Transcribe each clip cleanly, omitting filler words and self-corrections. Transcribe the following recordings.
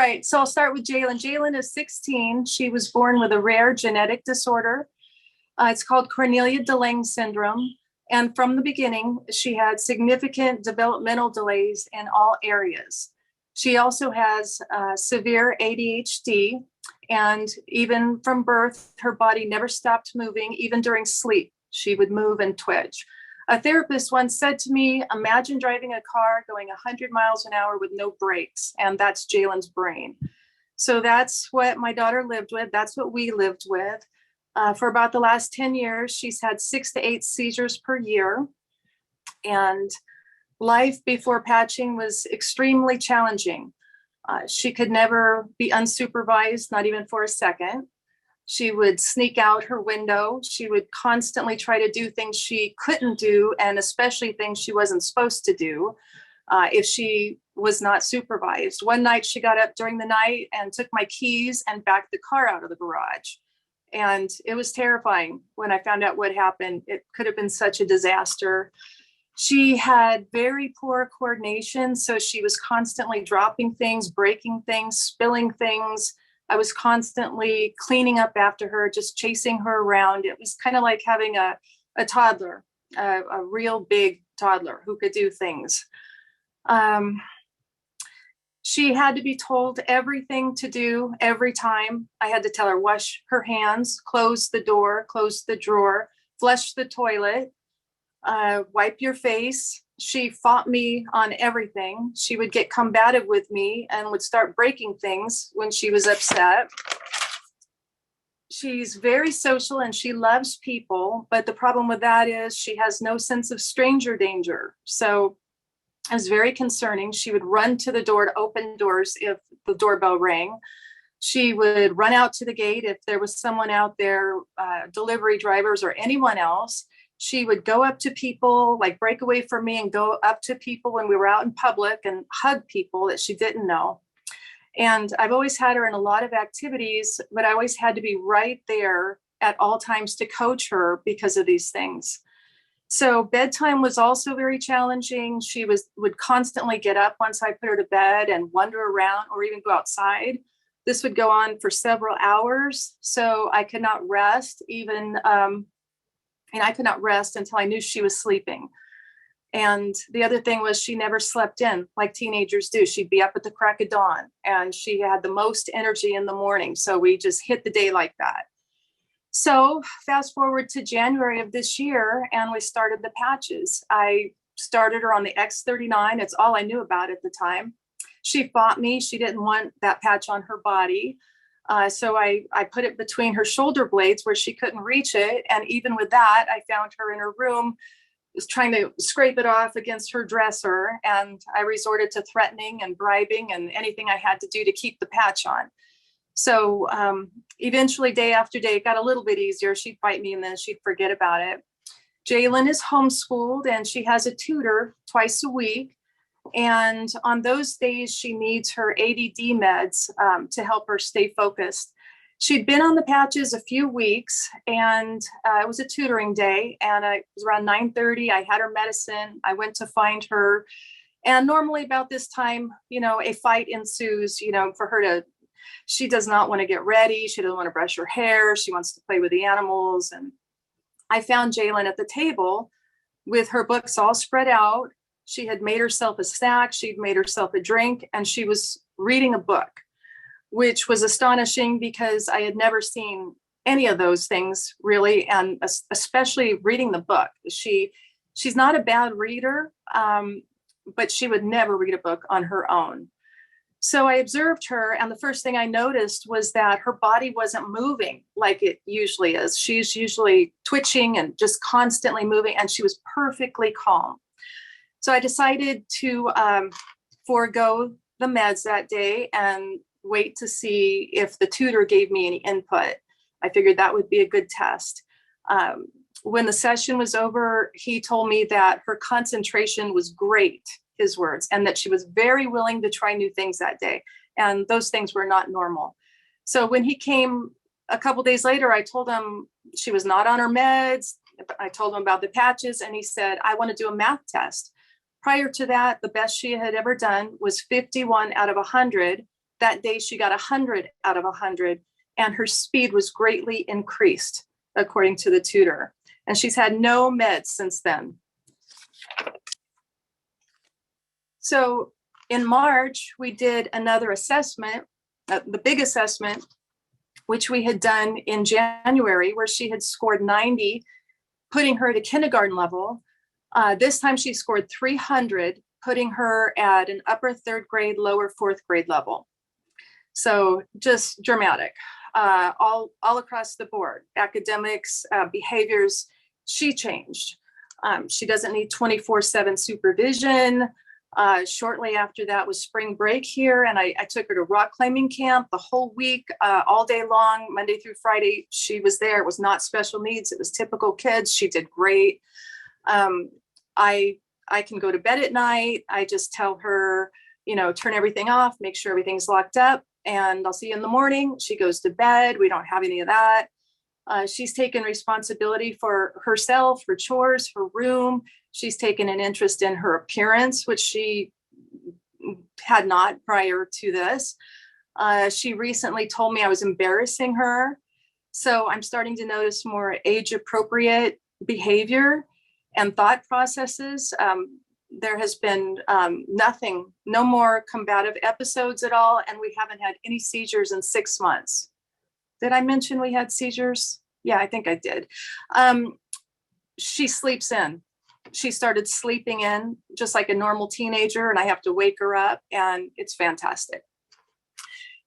right. So I'll start with Jalen. Jalen is 16. She was born with a rare genetic disorder. It's called Cornelia de Lange syndrome. And from the beginning, she had significant developmental delays in all areas. She also has severe ADHD. And even from birth, her body never stopped moving, even during sleep. She would move and twitch. A therapist once said to me, imagine driving a car going 100 miles an hour with no brakes, and that's Jalen's brain. So that's what my daughter lived with. That's what we lived with. For about the last 10 years, she's had 6 to 8 seizures per year. And life before patching was extremely challenging. She could never be unsupervised, not even for a second. She would sneak out her window. She would constantly try to do things she couldn't do, and especially things she wasn't supposed to do if she was not supervised. One night she got up during the night and took my keys and backed the car out of the garage. And it was terrifying when I found out what happened. It could have been such a disaster. She had very poor coordination, so she was constantly dropping things, breaking things, spilling things. I was constantly cleaning up after her, just chasing her around. It was kind of like having a toddler, a real big toddler who could do things. She had to be told everything to do every time. I had to tell her, wash her hands, close the door, close the drawer, flush the toilet, wipe your face. She fought me on everything. She would get combative with me and would start breaking things when she was upset. She's very social and she loves people, but the problem with that is she has no sense of stranger danger. So it was very concerning. She would run to the door to open doors if the doorbell rang. She would run out to the gate if there was someone out there, delivery drivers or anyone else. She would go up to people, like break away from me and go up to people when we were out in public and hug people that she didn't know. And I've always had her in a lot of activities, but I always had to be right there at all times to coach her because of these things. So bedtime was also very challenging. She would constantly get up once I put her to bed and wander around or even go outside. This would go on for several hours. So I could not rest I could not rest until I knew she was sleeping. And the other thing was she never slept in like teenagers do. She'd be up at the crack of dawn and she had the most energy in the morning. So we just hit the day like that. So fast forward to January of this year and we started the patches. I started her on the X39. It's all I knew about at the time. She fought me. She didn't want that patch on her body. So I put it between her shoulder blades where she couldn't reach it. And even with that, I found her in her room, was trying to scrape it off against her dresser. And I resorted to threatening and bribing and anything I had to do to keep the patch on. So eventually, day after day, it got a little bit easier. She'd fight me and then she'd forget about it. Jalen is homeschooled and she has a tutor twice a week. And on those days, she needs her ADD meds to help her stay focused. She'd been on the patches a few weeks and it was a tutoring day and it was around 9:30. I had her medicine. I went to find her. And normally about this time, a fight ensues, for her to, she does not want to get ready. She doesn't want to brush her hair. She wants to play with the animals. And I found Jalen at the table with her books all spread out. She had made herself a snack. She'd made herself a drink and she was reading a book, which was astonishing because I had never seen any of those things really. And especially reading the book. She's not a bad reader, but she would never read a book on her own. So I observed her, and the first thing I noticed was that her body wasn't moving like it usually is. She's usually twitching and just constantly moving, and she was perfectly calm. So I decided to forego the meds that day and wait to see if the tutor gave me any input. I figured that would be a good test. When the session was over, he told me that her concentration was great, his words, and that she was very willing to try new things that day. And those things were not normal. So when he came a couple days later, I told him she was not on her meds. I told him about the patches and he said, I want to do a math test. Prior to that, the best she had ever done was 51 out of 100. That day she got 100 out of 100, and her speed was greatly increased, according to the tutor. And she's had no meds since then. So in March, we did another assessment, the big assessment, which we had done in January, where she had scored 90, putting her at a kindergarten level. This time she scored 300, putting her at an upper third grade, lower fourth grade level. So just dramatic, all across the board. Academics, behaviors, she changed. She doesn't need 24/7 supervision. Shortly after that was spring break here, and I took her to rock climbing camp the whole week, all day long, Monday through Friday. She was there. It was not special needs. It was typical kids. She did great. I can go to bed at night. I just tell her, turn everything off, make sure everything's locked up, and I'll see you in the morning. She goes to bed. We don't have any of that. She's taken responsibility for herself, her chores, her room. She's taken an interest in her appearance, which she had not prior to this. She recently told me I was embarrassing her. So I'm starting to notice more age-appropriate behavior and thought processes. There has been no more combative episodes at all, and we haven't had any seizures in 6 months. Did I mention we had seizures? Yeah, I think I did. She sleeps in. She started sleeping in just like a normal teenager, and I have to wake her up, and it's fantastic.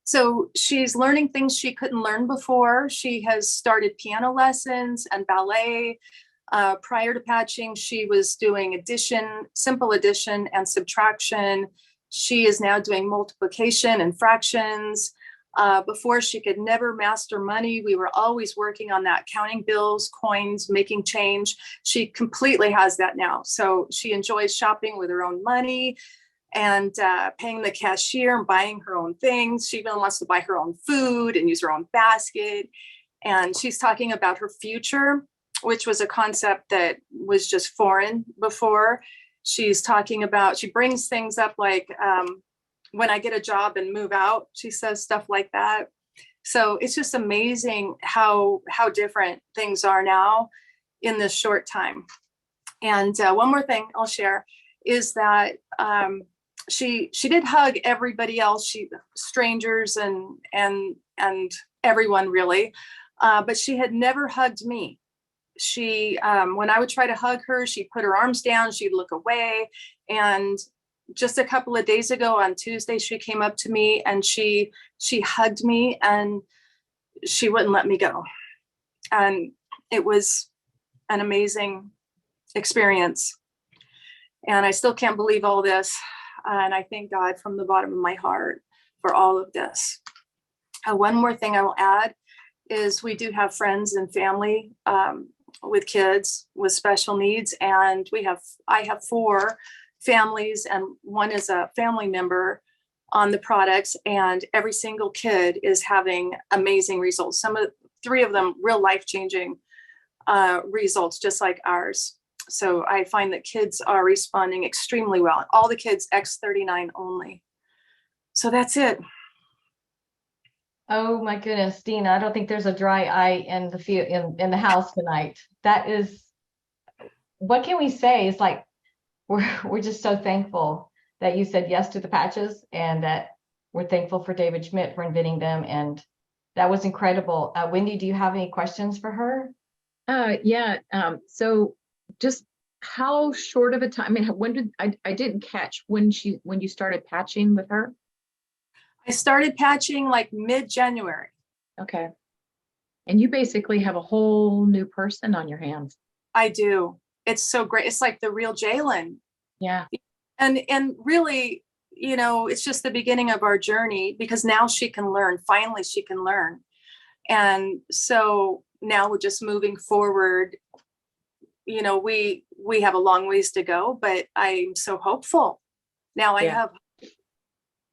So she's learning things she couldn't learn before. She has started piano lessons and ballet. Prior to patching, she was doing addition, simple addition and subtraction. She is now doing multiplication and fractions. Before, she could never master money. We were always working on that, counting bills, coins, making change. She completely has that now. So she enjoys shopping with her own money and paying the cashier and buying her own things. She even wants to buy her own food and use her own basket. And she's talking about her future, which was a concept that was just foreign before. She's talking about, she brings things up like, when I get a job and move out, she says stuff like that. So it's just amazing how different things are now in this short time. And one more thing I'll share is that she did hug everybody else, strangers and everyone really, but she had never hugged me. She, when I would try to hug her, she'd put her arms down, she'd look away. And just a couple of days ago on Tuesday, she came up to me and she hugged me and she wouldn't let me go. And it was an amazing experience. And I still can't believe all this. And I thank God from the bottom of my heart for all of this. One more thing I will add is we do have friends and family with kids with special needs. And I have 4 families, and one is a family member on the products, and every single kid is having amazing results. 3 of them real life-changing results, just like ours. So I find that kids are responding extremely well. All the kids X39 only. So that's it. Oh my goodness, Dina, I don't think there's a dry eye in the house tonight. That is, what can we say? It's like, we're just so thankful that you said yes to the patches, and that we're thankful for David Schmidt for inventing them. And that was incredible. Wendy, do you have any questions for her? Yeah. So just how short of a time, I mean, when did I didn't catch when you started patching with her? I started patching like mid-January. Okay. And you basically have a whole new person on your hands. I do. It's so great. It's like the real Jalen. Yeah. And really, it's just the beginning of our journey, because now she can learn. Finally, she can learn. And so now we're just moving forward. We have a long ways to go, but I'm so hopeful. Now I have